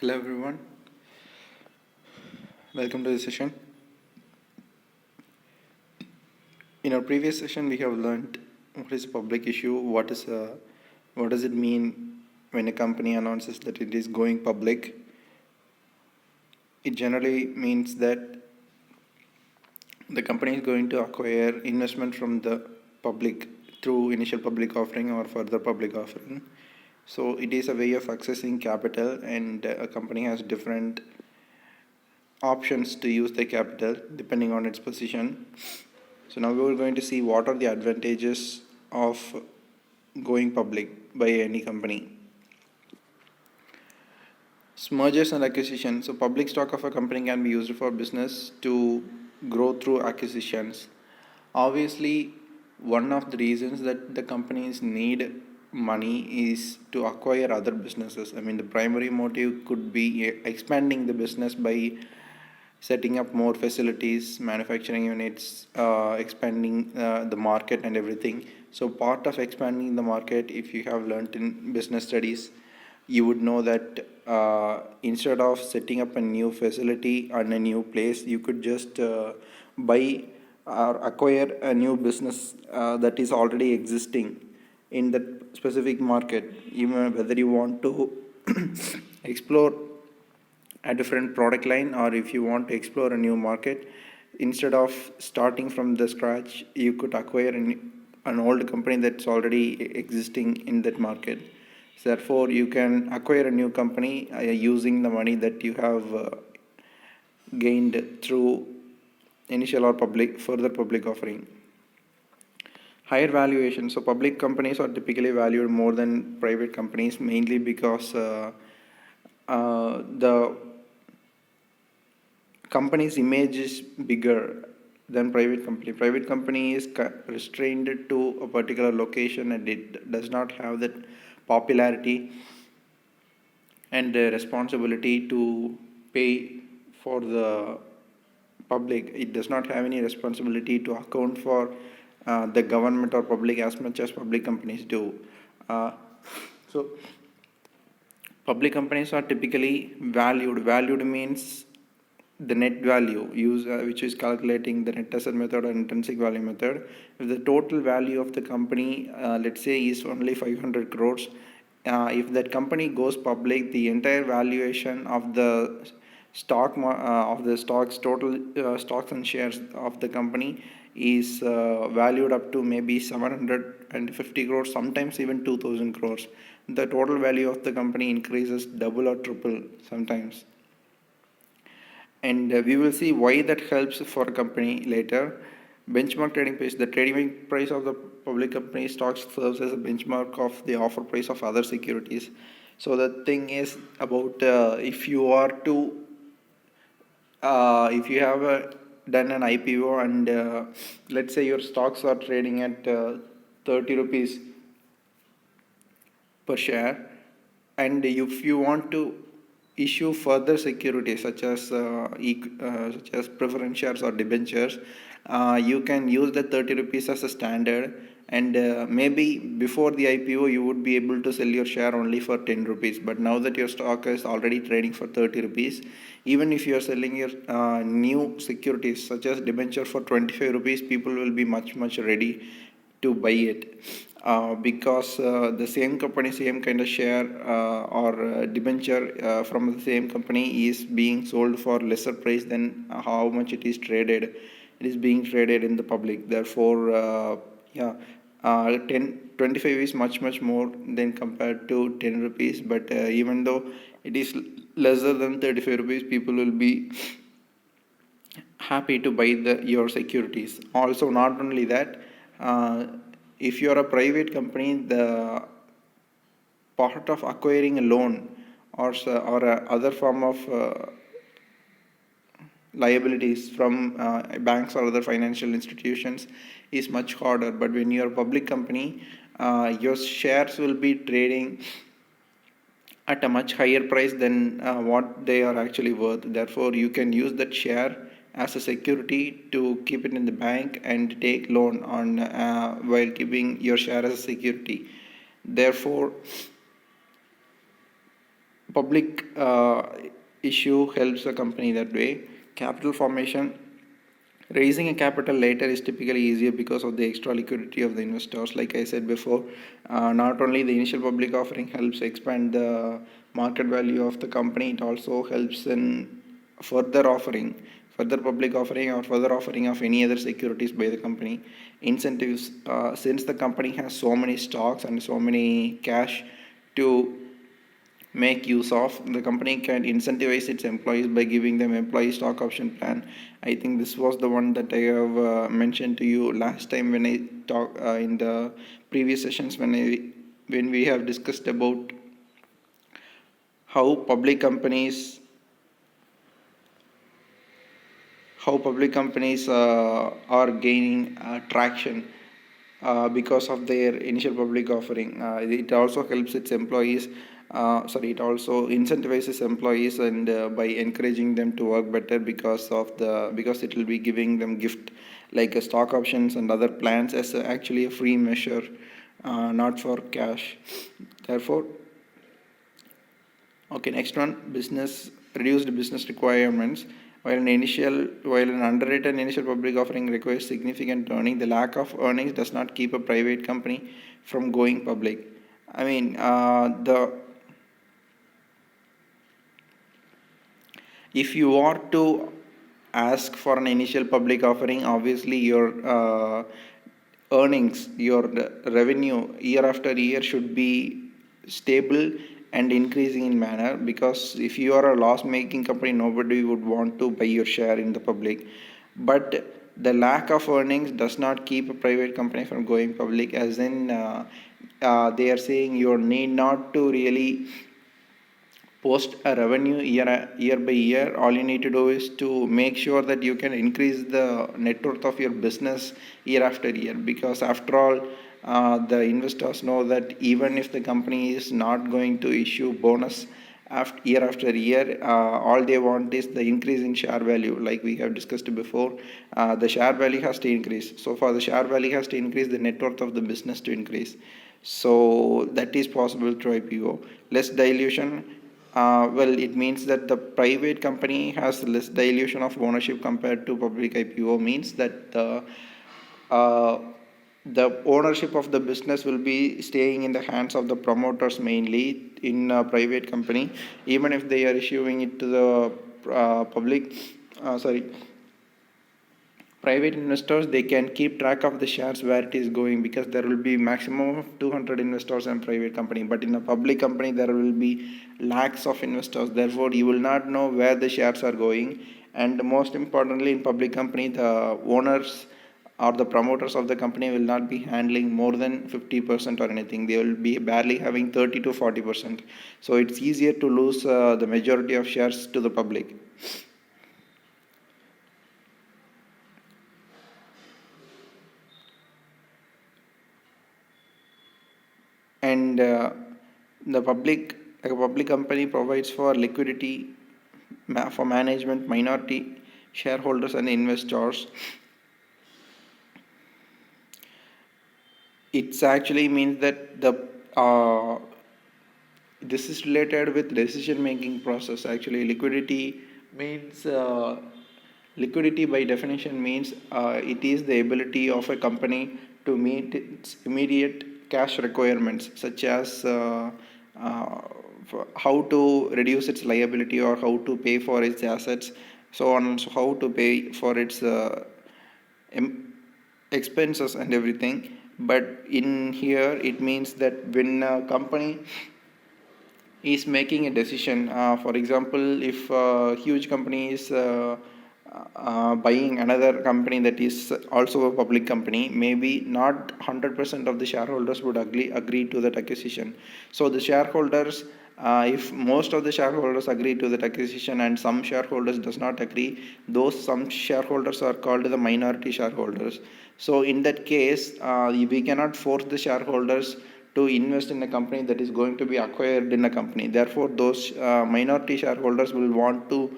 Hello everyone, welcome to the session. In our previous session, we have learned what is a public issue, what does it mean when a company announces that it is going public. It generally means that the company is going to acquire investment from the public through initial public offering or further public offering. So it is a way of accessing capital, and a company has different options to use the capital depending on its position. So now we're going to see what are the advantages of going public by any company. Mergers and acquisitions. So public stock of a company can be used for business to grow through acquisitions. Obviously, one of the reasons that the companies need money is to acquire other businesses. I mean, the primary motive could be expanding the business by setting up more facilities, manufacturing units, expanding the market and everything. So part of expanding the market, if you have learned in business studies, you would know that instead of setting up a new facility and a new place, you could just buy or acquire a new business that is already existing in that specific market, even whether you want to explore a different product line or if you want to explore a new market. Instead of starting from the scratch, you could acquire an old company that's already existing in that market. So therefore, you can acquire a new company using the money that you have gained through initial or further public offering. Higher valuation. So public companies are typically valued more than private companies, mainly because the company's image is bigger than private company. Private company is restrained to a particular location, and it does not have that popularity and responsibility to pay for the public. It does not have any responsibility to account for the government or public as much as public companies do. So public companies are typically valued. Valued means the net value which is calculating the net asset method or intrinsic value method. If the total value of the company, let's say, is only 500 crores, if that company goes public, the entire valuation of the total stocks and shares of the company is valued up to maybe 750 crores, sometimes even 2000 crores. The total value of the company increases double or triple sometimes. And we will see why that helps for a company later. Benchmark trading price. The trading price of the public company stocks serves as a benchmark of the offer price of other securities. So the thing is about if you have done an IPO and let's say your stocks are trading at 30 rupees per share, and if you want to issue further securities such as preference shares or debentures, you can use the 30 rupees as a standard, and maybe before the IPO you would be able to sell your share only for 10 rupees, but now that your stock is already trading for 30 rupees, even if you are selling your new securities such as debenture for 25 rupees, people will be much ready to buy it. Because the same company, same kind of share or debenture from the same company is being sold for lesser price than how much it is traded. It is being traded in the public. Therefore, 25 is much more than compared to 10 rupees. But even though it is lesser than 35 rupees, people will be happy to buy your securities. Also, not only that, if you are a private company, the part of acquiring a loan or other form of liabilities from banks or other financial institutions is much harder. But when you are a public company, your shares will be trading at a much higher price than what they are actually worth. Therefore, you can use that share as a security to keep it in the bank and take loan on while keeping your share as a security. Therefore, public issue helps the company that way. Capital formation. Raising a capital later is typically easier because of the extra liquidity of the investors. Like I said before, not only the initial public offering helps expand the market value of the company, it also helps in further offering, further public offering or further offering of any other securities by the company. Incentives, since the company has so many stocks and so many cash to make use of, the company can incentivize its employees by giving them employee stock option plan. I think this was the one that I have mentioned to you last time when I talk in the previous sessions when we have discussed about how public companies are gaining traction because of their initial public offering. It also helps its employees. It also incentivizes employees and by encouraging them to work better because it will be giving them gift like stock options and other plans as actually a free measure, not for cash. Therefore, okay, next one, reduced business requirements. While an underwritten initial public offering requires significant earning, the lack of earnings does not keep a private company from going public. I mean, if you are to ask for an initial public offering, obviously your earnings, your revenue year after year should be stable and increasing in manner, because if you are a loss making company, nobody would want to buy your share in the public. But the lack of earnings does not keep a private company from going public, as in they are saying you need not to really post a revenue year by year. All you need to do is to make sure that you can increase the net worth of your business year after year, because after all, the investors know that even if the company is not going to issue bonus year after year, all they want is the increase in share value. Like we have discussed before, the share value has to increase. So for the share value has to increase, the net worth of the business to increase. So that is possible through IPO. Less dilution. It means that the private company has less dilution of ownership compared to public IPO. Means that the ownership of the business will be staying in the hands of the promoters mainly in a private company, even if they are issuing it to the private investors. They can keep track of the shares where it is going, because there will be maximum of 200 investors in a private company, but in a public company there will be lakhs of investors. Therefore you will not know where the shares are going. And most importantly, in public company, the owners or the promoters of the company will not be handling more than 50% or anything. They will be barely having 30 to 40%. So it's easier to lose the majority of shares to the public. And a public company provides for liquidity for management, minority shareholders and investors. It's actually means that this is related with decision making process. Actually, liquidity by definition means it is the ability of a company to meet its immediate cash requirements, such as how to reduce its liability or how to pay for its assets, so on, and so how to pay for its expenses and everything. But in here it means that when a company is making a decision, for example, if a huge company is buying another company that is also a public company, maybe not 100% of the shareholders would agree to that acquisition. So the shareholders, if most of the shareholders agree to that acquisition and some shareholders does not agree, those some shareholders are called the minority shareholders. So in that case, we cannot force the shareholders to invest in a company that is going to be acquired in a company. Therefore those minority shareholders will want to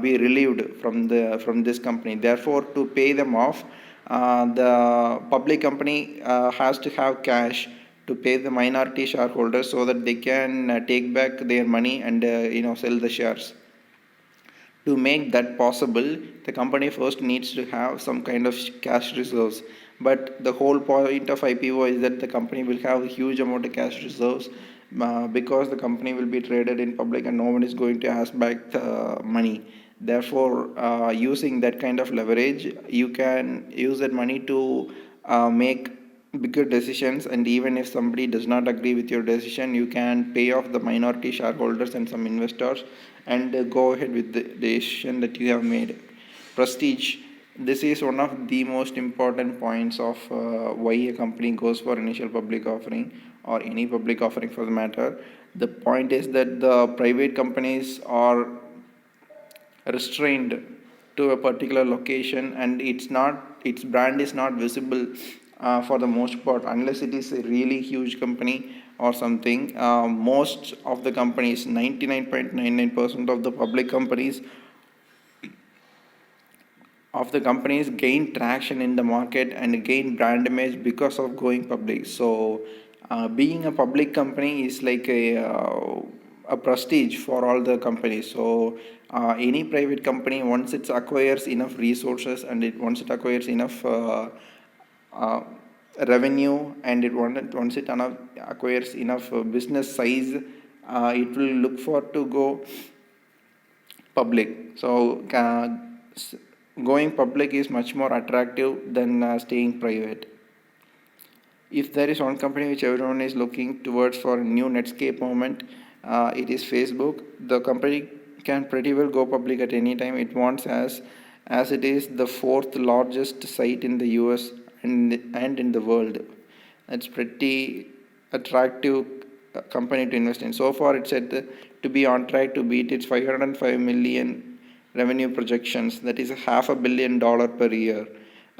be relieved from this company. Therefore, to pay them off, the public company has to have cash to pay the minority shareholders so that they can take back their money and sell the shares. To make that possible, the company first needs to have some kind of cash reserves. But the whole point of IPO is that the company will have a huge amount of cash reserves because the company will be traded in public and no one is going to ask back the money. Therefore, using that kind of leverage, you can use that money to make bigger decisions, and even if somebody does not agree with your decision, you can pay off the minority shareholders and some investors and go ahead with the decision that you have made. Prestige. This is one of the most important points of why a company goes for initial public offering, or any public offering for the matter. The point is that the private companies are restrained to a particular location, and its brand is not visible for the most part, unless it is a really huge company or something. Most of the companies, 99.99% of the companies gain traction in the market and gain brand image because of going public. So being a public company is like a prestige for all the companies. So any private company, once it acquires enough resources and once it acquires enough revenue, and once it acquires enough business size, it will look for to go public. So going public is much more attractive than staying private. If there is one company which everyone is looking towards for a new Netscape moment, it is Facebook. The company can pretty well go public at any time it wants, as it is the fourth largest site in the US and in the world. It's pretty attractive company to invest in. So far, it's said to be on track to beat its 505 million revenue projections. That is $500 million per year.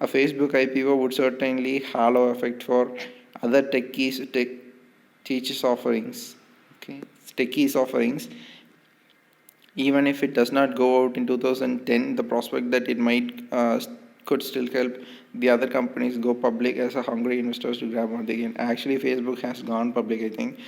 A Facebook IPO would certainly halo effect for other techies offerings. Okay, techies offerings. Even if it does not go out in 2010, the prospect that it might could still help the other companies go public as a hungry investors to grab what they can. Actually, Facebook has gone public, I think.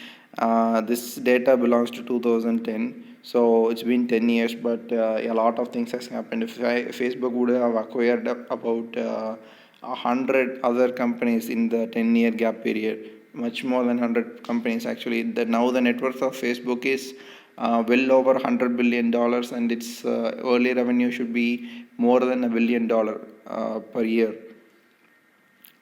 This data belongs to 2010. So it's been 10 years, but a lot of things has happened. If Facebook would have acquired about 100 other companies in the 10-year gap period, much more than 100 companies actually. Now the net worth of Facebook is well over $100 billion, and its early revenue should be more than $1 billion per year.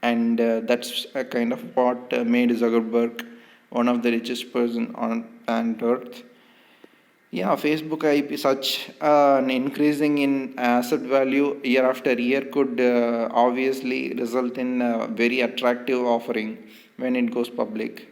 And that's a kind of what made Zuckerberg one of the richest person on planet Earth. Yeah, Facebook IP such an increasing in asset value year after year could obviously result in a very attractive offering when it goes public.